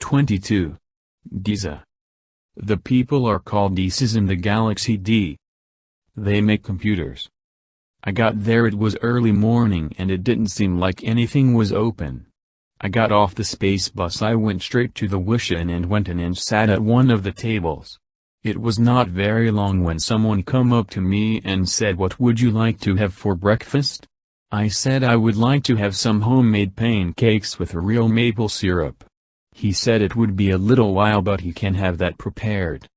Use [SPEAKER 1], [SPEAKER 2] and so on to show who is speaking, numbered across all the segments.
[SPEAKER 1] 22. Deeza. The people are called DESSAS in the Galaxy D. They make computers. I got there, it was early morning and it didn't seem like anything was open. I got off the space bus, I went straight to the Wisha and went in and sat at one of the tables. It was not very long when someone come up to me and said, "What would you like to have for breakfast?" I said I would like to have some homemade pancakes with real maple syrup. He said it would be a little while but he can have that prepared.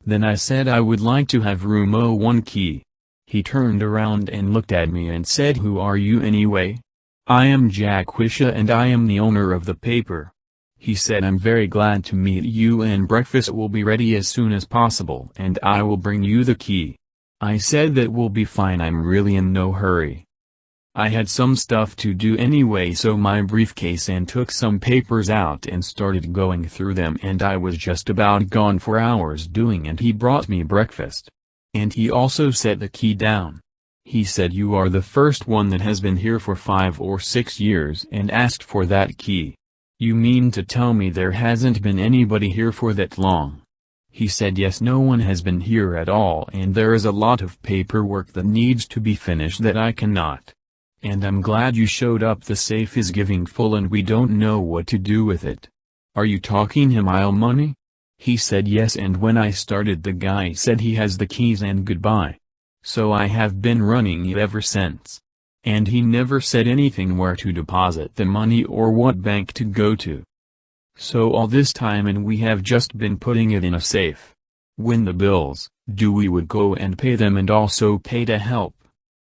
[SPEAKER 1] Then I said I would like to have room 01 key. He turned around and looked at me and said, "Who are you anyway?" "I am Jack Wisha and I am the owner of the paper." He said, "I'm very glad to meet you and breakfast will be ready as soon as possible and I will bring you the key." I said that will be fine, I'm really in no hurry. I had some stuff to do anyway, so my briefcase and took some papers out and started going through them, and I was just about gone for hours doing, and he brought me breakfast. And he also set the key down. He said, "You are the first one that has been here for 5 or 6 years and asked for that key. You mean to tell me there hasn't been anybody here for that long?" He said, "Yes, no one has been here at all, and there is a lot of paperwork that needs to be finished that I cannot. And I'm glad you showed up. The safe is giving full and we don't know what to do with it. Are you talking him aisle money?" He said yes, and when I started the guy said he has the keys and goodbye. So I have been running it ever since. And he never said anything where to deposit the money or what bank to go to. So all this time and we have just been putting it in a safe. When the bills due we would go and pay them and also pay to help.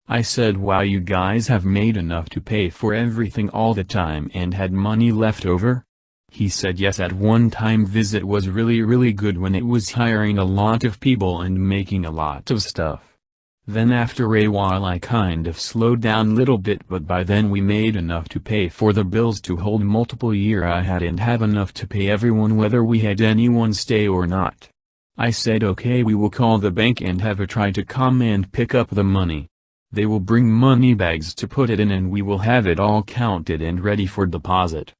[SPEAKER 1] I said, "Wow, you guys have made enough to pay for everything all the time and had money left over?" He said yes, at one time visit was really good when it was hiring a lot of people and making a lot of stuff. Then after a while I kind of slowed down little bit, but by then we made enough to pay for the bills to hold multiple year I had and have enough to pay everyone whether we had anyone stay or not. I said okay, we will call the bank and have a try to come and pick up the money. They will bring money bags to put it in and we will have it all counted and ready for deposit.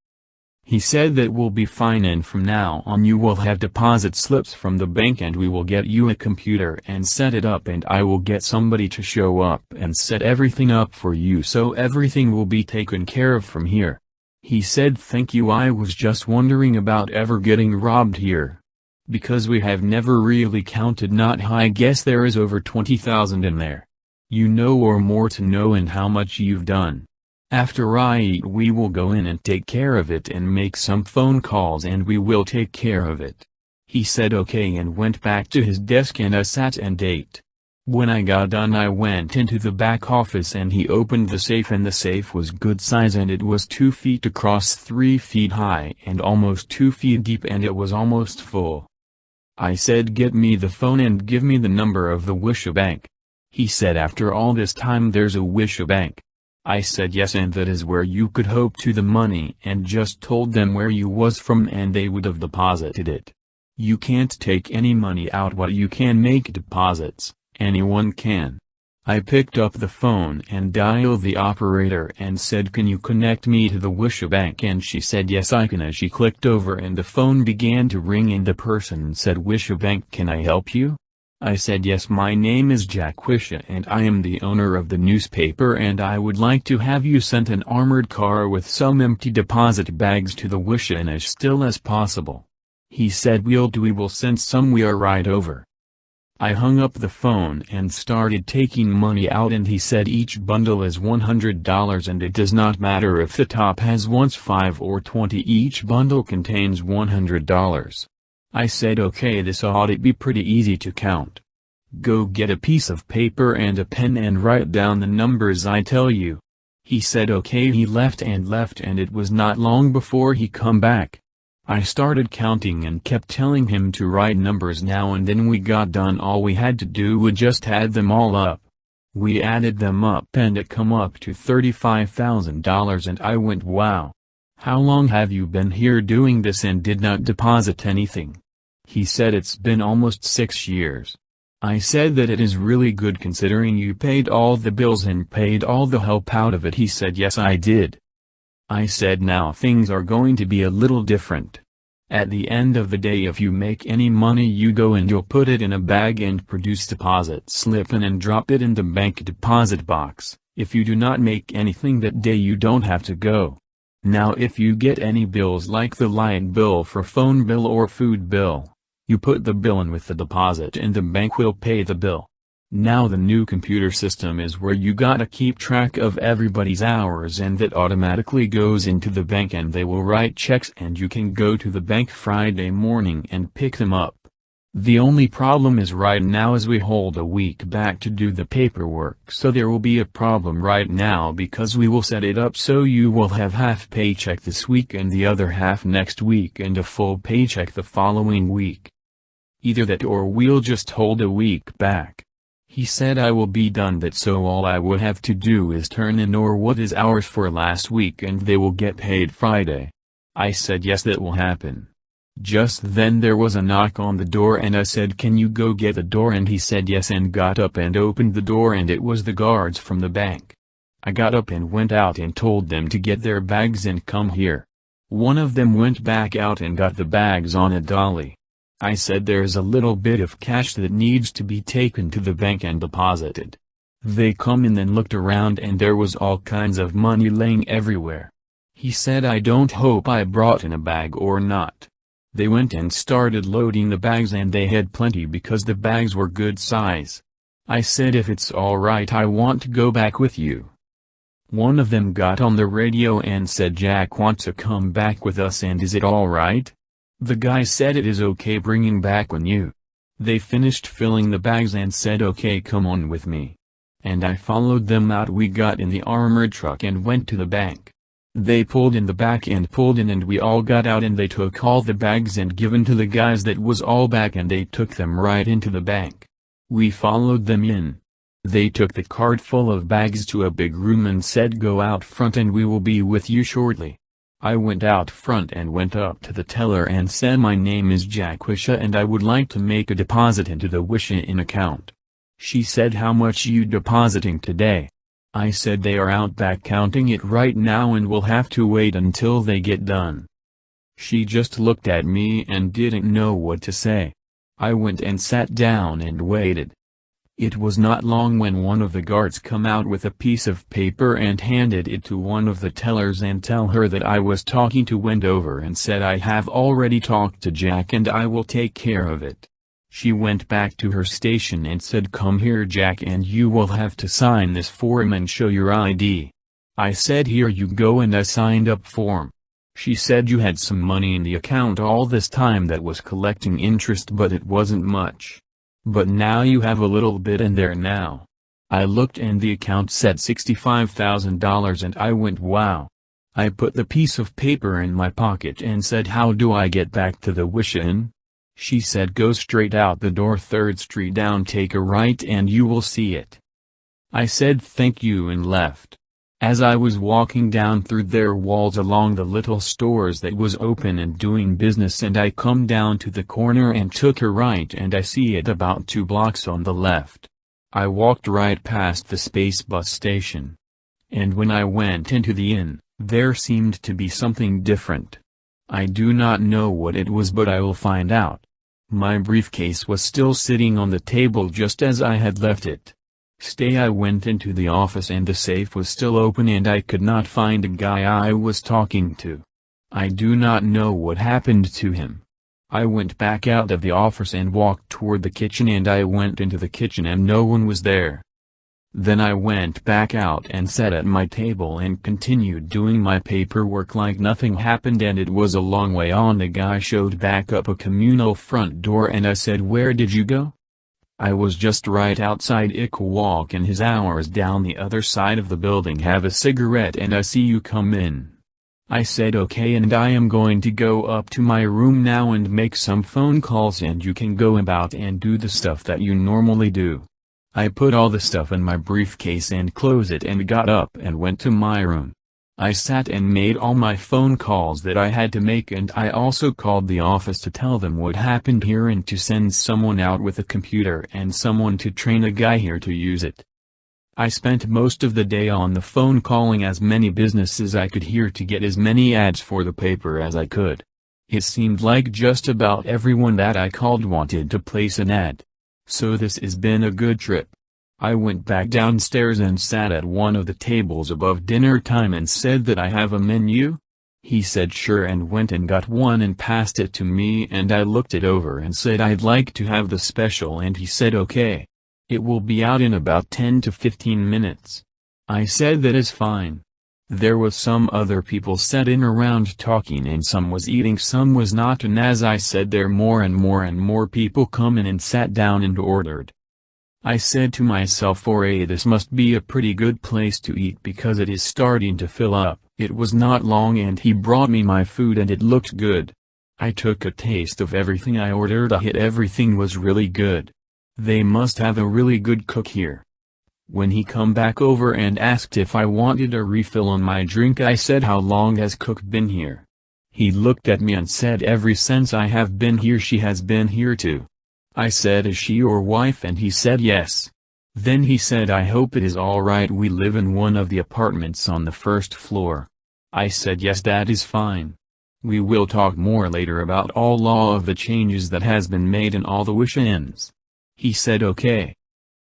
[SPEAKER 1] He said that will be fine, and from now on you will have deposit slips from the bank and we will get you a computer and set it up, and I will get somebody to show up and set everything up for you so everything will be taken care of from here." He said, "Thank you, I was just wondering about ever getting robbed here. Because we have never really counted, not high, guess there is over 20,000 in there. You know, or more to know, and how much you've done. After I eat we will go in and take care of it and make some phone calls and we will take care of it." He said okay and went back to his desk and I sat and ate. When I got done I went into the back office and he opened the safe, and the safe was good size and it was 2 feet across, 3 feet high and almost 2 feet deep, and it was almost full. I said, "Get me the phone and give me the number of the Wisha Bank." He said, "After all this time there's a Wisha Bank?" I said yes, and that is where you could hope to the money, and just told them where you was from and they would have deposited it. You can't take any money out, what you can make deposits, anyone can. I picked up the phone and dialed the operator and said, "Can you connect me to the Wisha Bank?" And she said yes I can. As she clicked over and the phone began to ring and the person said, "Wisha Bank, can I help you?" I said yes, my name is Jack Wisha and I am the owner of the newspaper and I would like to have you sent an armored car with some empty deposit bags to the Wisha and as still as possible. He said, we will send some, we are right over." I hung up the phone and started taking money out, and he said each bundle is $100 and it does not matter if the top has once 5 or 20, each bundle contains $100. I said okay, this ought to be pretty easy to count. Go get a piece of paper and a pen and write down the numbers I tell you. He said okay. He left and it was not long before he come back. I started counting and kept telling him to write numbers now, and then we got done. All we had to do was just add them all up. We added them up and it come up to $35,000, and I went, wow. How long have you been here doing this and did not deposit anything? He said it's been almost 6 years. I said that it is really good considering you paid all the bills and paid all the help out of it. He said yes I did. I said now things are going to be a little different. At the end of the day, if you make any money, you go and you'll put it in a bag and produce deposit slip and drop it in the bank deposit box. If you do not make anything that day, you don't have to go. Now if you get any bills like the light bill for phone bill or food bill, you put the bill in with the deposit and the bank will pay the bill. Now the new computer system is where you gotta keep track of everybody's hours, and that automatically goes into the bank and they will write checks and you can go to the bank Friday morning and pick them up. The only problem is right now is we hold a week back to do the paperwork, so there will be a problem right now because we will set it up so you will have half paycheck this week and the other half next week and a full paycheck the following week. Either that or we'll just hold a week back. He said I will be done that, so all I would have to do is turn in or what is ours for last week and they will get paid Friday. I said yes, that will happen. Just then there was a knock on the door and I said, can you go get the door? And he said yes and got up and opened the door, and it was the guards from the bank. I got up and went out and told them to get their bags and come here. One of them went back out and got the bags on a dolly. I said there's a little bit of cash that needs to be taken to the bank and deposited. They come in and looked around and there was all kinds of money laying everywhere. He said I don't hope I brought in a bag or not. They went and started loading the bags and they had plenty because the bags were good size. I said if it's alright, I want to go back with you. One of them got on the radio and said Jack wants to come back with us, and is it alright? The guy said it is okay bringing back when you. They finished filling the bags and said okay, come on with me. And I followed them out. We got in the armored truck and went to the bank. They pulled in the back and pulled in and we all got out and they took all the bags and given to the guys that was all back and they took them right into the bank. We followed them in. They took the cart full of bags to a big room and said go out front and we will be with you shortly. I went out front and went up to the teller and said my name is Jack Wisha and I would like to make a deposit into the Wisha in account. She said how much you depositing today? I said they are out back counting it right now and we'll have to wait until they get done. She just looked at me and didn't know what to say. I went and sat down and waited. It was not long when one of the guards come out with a piece of paper and handed it to one of the tellers and tell her that I was talking to, went over and said I have already talked to Jack and I will take care of it. She went back to her station and said come here Jack and you will have to sign this form and show your ID. I said here you go and I signed up form. She said you had some money in the account all this time that was collecting interest but it wasn't much. But now you have a little bit in there now. I looked and the account said $65,000 and I went wow. I put the piece of paper in my pocket and said how do I get back to the Wisha Inn? She said go straight out the door 3rd Street down, take a right and you will see it. I said thank you and left. As I was walking down through their walls along the little stores that was open and doing business and I come down to the corner and took a right and I see it about 2 blocks on the left. I walked right past the space bus station. And when I went into the inn, there seemed to be something different. I do not know what it was but I will find out. My briefcase was still sitting on the table just as I had left it. I went into the office and the safe was still open and I could not find a guy I was talking to. I do not know what happened to him. I went back out of the office and walked toward the kitchen and I went into the kitchen and no one was there. Then I went back out and sat at my table and continued doing my paperwork like nothing happened, and it was a long way on the guy showed back up a communal front door and I said where did you go? I was just right outside. Ik walk in his hours down the other side of the building, have a cigarette and I see you come in. I said okay and I am going to go up to my room now and make some phone calls and you can go about and do the stuff that you normally do. I put all the stuff in my briefcase and closed it and got up and went to my room. I sat and made all my phone calls that I had to make, and I also called the office to tell them what happened here and to send someone out with a computer and someone to train a guy here to use it. I spent most of the day on the phone calling as many businesses I could hear to get as many ads for the paper as I could. It seemed like just about everyone that I called wanted to place an ad. So this has been a good trip. I went back downstairs and sat at one of the tables above dinner time and said that I have a menu. He said sure and went and got one and passed it to me, and I looked it over and said I'd like to have the special, and he said okay. It will be out in about 10 to 15 minutes. I said that is fine. There was some other people sat in around talking, and some was eating, some was not, and as I said there more and more people come in and sat down and ordered. I said to myself, this must be a pretty good place to eat because it is starting to fill up. It was not long and he brought me my food and it looked good. I took a taste of everything I ordered. Everything was really good. They must have a really good cook here. When he come back over and asked if I wanted a refill on my drink, I said how long has cook been here? He looked at me and said ever since I have been here she has been here too. I said is she your wife, and he said yes. Then he said I hope it is alright, we live in one of the apartments on the first floor. I said yes, that is fine. We will talk more later about all of the changes that has been made in all the wish-ins. He said okay.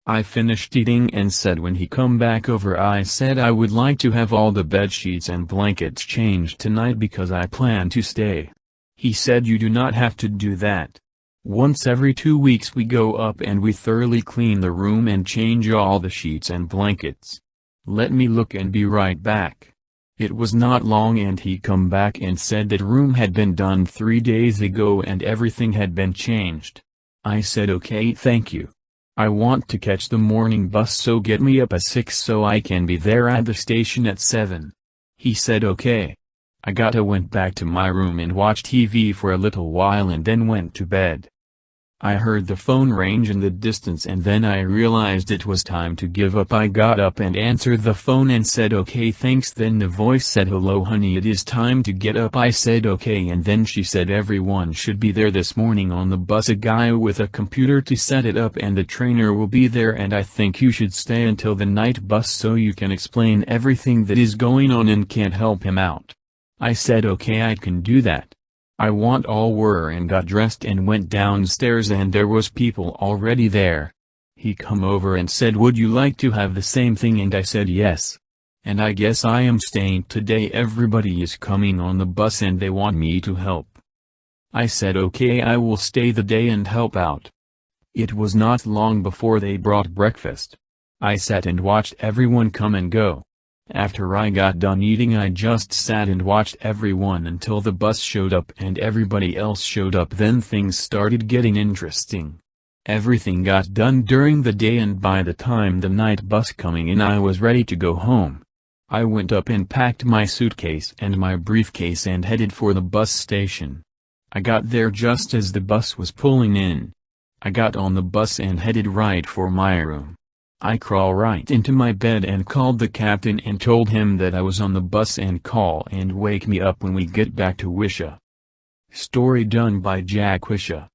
[SPEAKER 1] I finished eating and said when he come back over I said I would like to have all the bed sheets and blankets changed tonight because I plan to stay. He said you do not have to do that. Once every 2 weeks we go up and we thoroughly clean the room and change all the sheets and blankets. Let me look and be right back. It was not long and he come back and said that room had been done 3 days ago and everything had been changed. I said okay, thank you. I want to catch the morning bus, so get me up at 6 so I can be there at the station at 7. He said okay. I went back to my room and watched TV for a little while and then went to bed. I heard the phone ring in the distance and then I realized it was time to give up. I got up and answered the phone and said okay thanks. Then the voice said hello honey, it is time to get up. I said okay, and then she said everyone should be there this morning on the bus, a guy with a computer to set it up, and the trainer will be there, and I think you should stay until the night bus so you can explain everything that is going on and can help him out. I said okay, I can do that. I want all were and got dressed and went downstairs and there was people already there. He come over and said would you like to have the same thing, and I said yes. And I guess I am staying today, everybody is coming on the bus and they want me to help. I said okay, I will stay the day and help out. It was not long before they brought breakfast. I sat and watched everyone come and go. After I got done eating I just sat and watched everyone until the bus showed up and everybody else showed up. Then things started getting interesting. Everything got done during the day and by the time the night bus coming in I was ready to go home. I went up and packed my suitcase and my briefcase and headed for the bus station. I got there just as the bus was pulling in. I got on the bus and headed right for my room. I crawled right into my bed and called the captain and told him that I was on the bus and call and wake me up when we get back to Wisha. Story done by Jack Wisha.